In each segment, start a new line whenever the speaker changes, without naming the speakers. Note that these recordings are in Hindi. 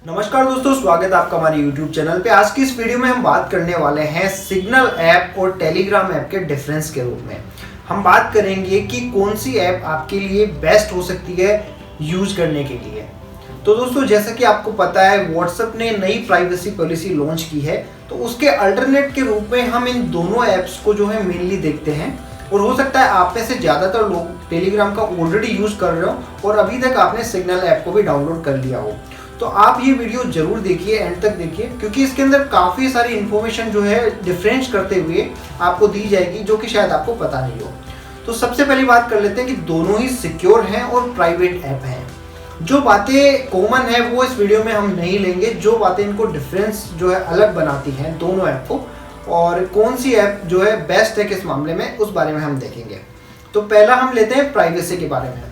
नमस्कार दोस्तों, स्वागत है आपका हमारे YouTube चैनल पे। आज की इस वीडियो में हम बात करने वाले हैं सिग्नल ऐप और टेलीग्राम ऐप के डिफरेंस के रूप में। हम बात करेंगे कि कौन सी ऐप आपके लिए बेस्ट हो सकती है यूज करने के लिए। तो दोस्तों, जैसा कि आपको पता है WhatsApp ने नई प्राइवेसी पॉलिसी लॉन्च की है, तो उसके अल्टरनेट के रूप में हम इन दोनों ऐप्स को जो है मेनली देखते हैं। और हो सकता है आप में से ज़्यादातर लोग टेलीग्राम का ऑलरेडी यूज़ कर रहे हो और अभी तक आपने सिग्नल ऐप को भी डाउनलोड कर लिया हो। तो आप ये वीडियो जरूर देखिए, एंड तक देखिए, क्योंकि इसके अंदर काफ़ी सारी इन्फॉर्मेशन जो है डिफरेंस करते हुए आपको दी जाएगी, जो कि शायद आपको पता नहीं हो। तो सबसे पहली बात कर लेते हैं कि दोनों ही सिक्योर हैं और प्राइवेट ऐप हैं। जो बातें कॉमन है वो इस वीडियो में हम नहीं लेंगे, जो बातें इनको डिफरेंस जो है अलग बनाती हैं दोनों ऐप को, और कौन सी ऐप जो है बेस्ट है किस मामले में, उस बारे में हम देखेंगे। तो पहला हम लेते हैं प्राइवेसी के बारे में।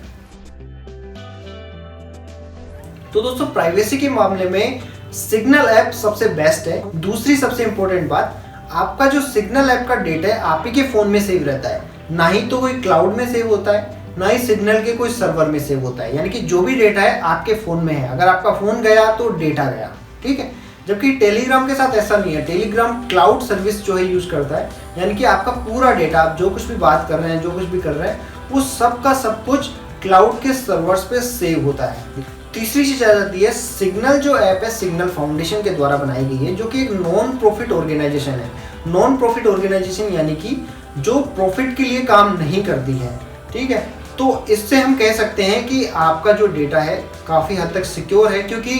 तो दोस्तों, प्राइवेसी के मामले में सिग्नल ऐप सबसे बेस्ट है। दूसरी सबसे इंपॉर्टेंट बात, आपका जो सिग्नल ऐप का डेटा है आप ही के फोन में सेव रहता है, ना ही तो कोई क्लाउड में सेव होता है, ना ही सिग्नल के कोई सर्वर में सेव होता है। यानी कि जो भी डेटा है आपके फोन में है, अगर आपका फोन गया तो डेटा गया, ठीक है। जबकि टेलीग्राम के साथ ऐसा नहीं है। टेलीग्राम क्लाउड सर्विस जो है यूज करता है, यानी कि आपका पूरा डेटा, आप जो कुछ भी बात कर रहे हैं, जो कुछ भी कर रहे हैं, वो सब का सब कुछ क्लाउड के सर्वर्स पे सेव होता है। तीसरी चीज आ जाती है, सिग्नल जो ऐप है सिग्नल फाउंडेशन के द्वारा बनाई गई है, जो कि एक नॉन प्रॉफिट ऑर्गेनाइजेशन है। नॉन प्रॉफिट ऑर्गेनाइजेशन यानी कि जो प्रॉफिट के लिए काम नहीं करती है, ठीक है। तो इससे हम कह सकते हैं कि आपका जो डेटा है काफ़ी हद तक सिक्योर है, क्योंकि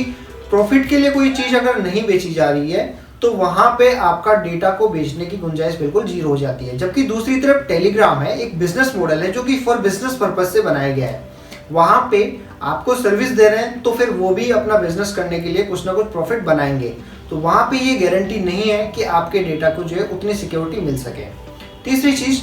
प्रॉफिट के लिए कोई चीज़ अगर नहीं बेची जा रही है तो वहाँ पे आपका डेटा को बेचने की गुंजाइश बिल्कुल जीरो हो जाती है। जबकि दूसरी तरफ टेलीग्राम है, एक बिजनेस मॉडल है जो कि फॉर बिजनेस पर्पज से बनाया गया है। वहाँ पे आपको सर्विस दे रहे हैं तो फिर वो भी अपना बिजनेस करने के लिए कुछ ना कुछ प्रॉफिट बनाएंगे। तो वहाँ पे ये गारंटी नहीं है कि आपके डेटा को जो है उतनी सिक्योरिटी मिल सके। तीसरी चीज़,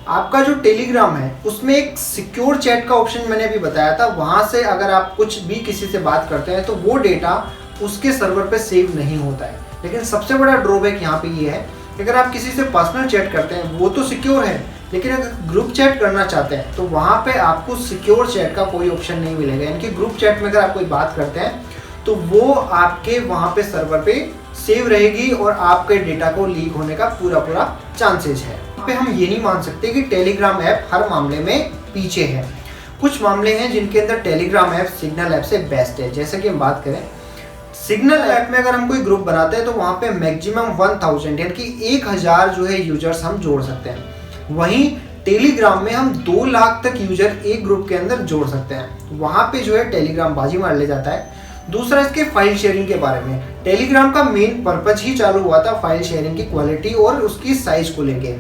आपका जो टेलीग्राम है उसमें एक सिक्योर चैट का ऑप्शन मैंने अभी बताया था। वहाँ से अगर आप कुछ भी किसी से बात करते हैं तो वो डेटा उसके सर्वर पे सेव नहीं होता है। लेकिन सबसे बड़ा ड्रॉबैक यहाँ पे ये है कि अगर आप किसी से पर्सनल चैट करते हैं वो तो सिक्योर है, लेकिन अगर ग्रुप चैट करना चाहते हैं तो वहाँ पे आपको सिक्योर चैट का कोई ऑप्शन नहीं मिलेगा। यानी कि ग्रुप चैट में अगर आप कोई बात करते हैं तो वो आपके वहाँ पे सर्वर पे सेव रहेगी और आपके डेटा को लीक होने का पूरा चांसेस है। यहाँ पे हम ये नहीं मान सकते कि टेलीग्राम ऐप हर मामले में पीछे है। कुछ मामले हैं जिनके अंदर टेलीग्राम ऐप सिग्नल ऐप से बेस्ट है। जैसे कि हम बात करें, सिग्नल ऐप में अगर हम कोई ग्रुप बनाते हैं तो वहाँ पे मैक्सिमम 1000 यानी कि 1000 जो है यूजर्स हम जोड़ सकते हैं। वहीं टेलीग्राम में हम 2 लाख तक यूजर एक ग्रुप के अंदर जोड़ सकते हैं। वहाँ पे जो है टेलीग्राम बाजी मार ले जाता है। दूसरा, इसके फाइल शेयरिंग के बारे में, टेलीग्राम का मेन पर्पज ही चालू हुआ था फाइल शेयरिंग की क्वालिटी और उसकी साइज को लेके।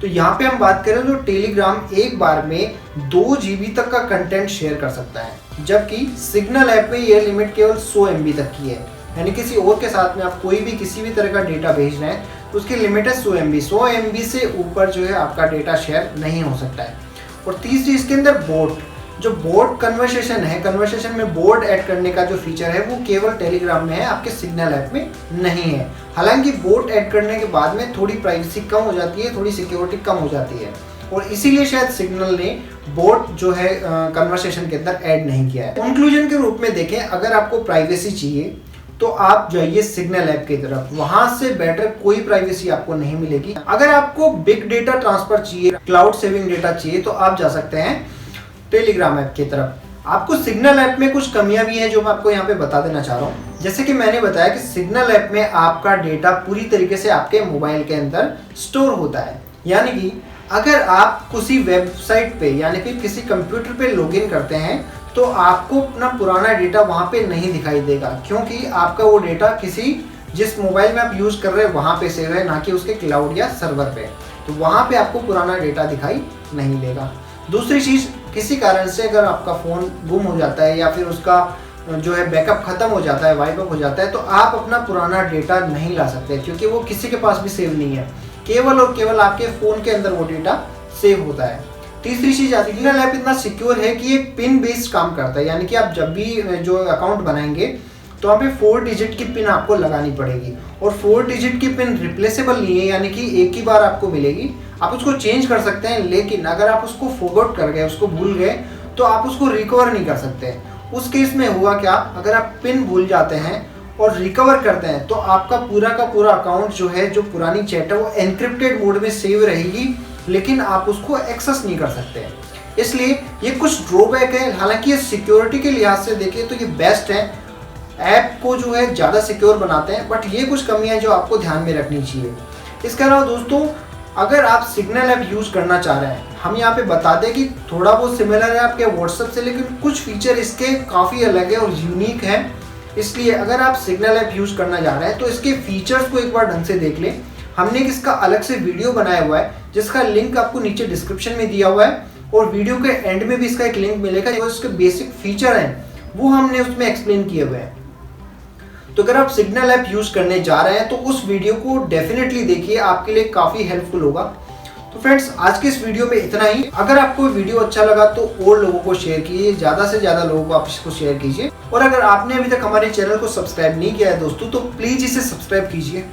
तो यहाँ पे हम बात करें तो टेलीग्राम एक बार में 2 GB तक का कंटेंट शेयर कर सकता है, जबकि सिग्नल ऐप में यह लिमिट केवल 100 MB तक की है। यानी किसी और के साथ में आप कोई भी किसी भी तरह का डेटा भेज रहे हैं तो उसकी लिमिट है 100 MB। 100 MB से ऊपर जो है आपका डेटा शेयर नहीं हो सकता है। और तीसरी, इसके अंदर बोट, जो बोट कन्वर्सेशन है, कन्वर्सेशन में बोर्ड ऐड करने का जो फीचर है वो केवल टेलीग्राम में है, आपके सिग्नल ऐप में नहीं है। हालांकि बोट ऐड करने के बाद में थोड़ी प्राइवेसी कम हो जाती है, थोड़ी सिक्योरिटी कम हो जाती है, और इसीलिए शायद सिग्नल ने बोट जो है कन्वर्सेशन के अंदर ऐड नहीं किया है। कंक्लूजन के रूप में देखें, अगर आपको प्राइवेसी चाहिए तो आप जाइए सिग्नल ऐप की तरफ, वहां से बेटर कोई प्राइवेसी आपको नहीं मिलेगी। अगर आपको बिग डेटा ट्रांसफर चाहिए, क्लाउड सेविंग डेटा चाहिए, तो आप जा सकते हैं टेलीग्राम ऐप की तरफ। आपको सिग्नल ऐप में कुछ कमियां भी हैं जो मैं आपको यहाँ पे बता देना चाह रहा हूँ। जैसे कि मैंने बताया कि सिग्नल ऐप में आपका डेटा पूरी तरीके से आपके मोबाइल के अंदर स्टोर होता है। यानी कि अगर आप किसी वेबसाइट पे यानी कि किसी कंप्यूटर पे लॉगिन करते हैं तो आपको अपना पुराना डेटा वहाँ पे नहीं दिखाई देगा, क्योंकि आपका वो डेटा किसी जिस मोबाइल में आप यूज़ कर रहे हैं वहाँ पे सेव है, ना कि उसके क्लाउड या सर्वर पे। तो वहाँ पे आपको पुराना डेटा दिखाई नहीं देगा। दूसरी चीज़, किसी कारण से अगर आपका फ़ोन गुम हो जाता है या फिर उसका जो है बैकअप ख़त्म हो जाता है, वाइप अप हो जाता है, तो आप अपना पुराना डेटा नहीं ला सकते, क्योंकि वो किसी के पास भी सेव नहीं है। केवल और केवल आपके फ़ोन के अंदर वो डेटा सेव होता है। तीसरी चीज़ आती है, सिग्नल ऐप इतना सिक्योर है कि एक पिन बेस्ड काम करता है। यानी कि आप जब भी जो अकाउंट बनाएंगे तो वहाँ पे 4 डिजिट की पिन आपको लगानी पड़ेगी, और 4 डिजिट की पिन रिप्लेसेबल नहीं है, यानी कि एक ही बार आपको मिलेगी। आप उसको चेंज कर सकते हैं, लेकिन अगर आप उसको फॉरगॉट कर गए, उसको भूल गए, तो आप उसको रिकवर नहीं कर सकते। उस केस में हुआ क्या, अगर आप पिन भूल जाते हैं और रिकवर करते हैं तो आपका पूरा का पूरा अकाउंट जो है, जो पुरानी चैट है वो एनक्रिप्टेड मोड में सेव रहेगी, लेकिन आप उसको एक्सेस नहीं कर सकते हैं। इसलिए ये कुछ ड्रॉबैक है। हालांकि ये सिक्योरिटी के लिहाज से देखिए तो ये बेस्ट है, ऐप को जो है ज़्यादा सिक्योर बनाते हैं, बट ये कुछ कमियां जो आपको ध्यान में रखनी चाहिए। इसके अलावा दोस्तों, अगर आप सिग्नल ऐप यूज़ करना चाह रहे हैं, हम यहाँ पे बता दें कि थोड़ा बहुत सिमिलर है आपके व्हाट्सएप से, लेकिन कुछ फीचर इसके काफ़ी अलग है और यूनिक है। इसलिए अगर आप सिग्नल ऐप यूज़ करना चाह रहे हैं तो इसके फीचर्स को एक बार ढंग से देख लें। हमने इसका अलग से वीडियो बनाया हुआ है जिसका लिंक आपको नीचे डिस्क्रिप्शन में दिया हुआ है, और वीडियो के एंड में भी इसका एक लिंक मिलेगा जो इसके बेसिक फीचर हैं वो हमने उसमें एक्सप्लेन किए हुए हैं। तो अगर आप सिग्नल ऐप यूज करने जा रहे हैं तो उस वीडियो को डेफिनेटली देखिए, आपके लिए काफी हेल्पफुल होगा। तो फ्रेंड्स, आज के इस वीडियो में इतना ही। अगर आपको वीडियो अच्छा लगा तो और लोगों को शेयर कीजिए, ज्यादा से ज्यादा लोगों को आप इसको शेयर कीजिए। और अगर आपने अभी तक हमारे चैनल को सब्सक्राइब नहीं किया है दोस्तों, तो प्लीज इसे सब्सक्राइब कीजिए।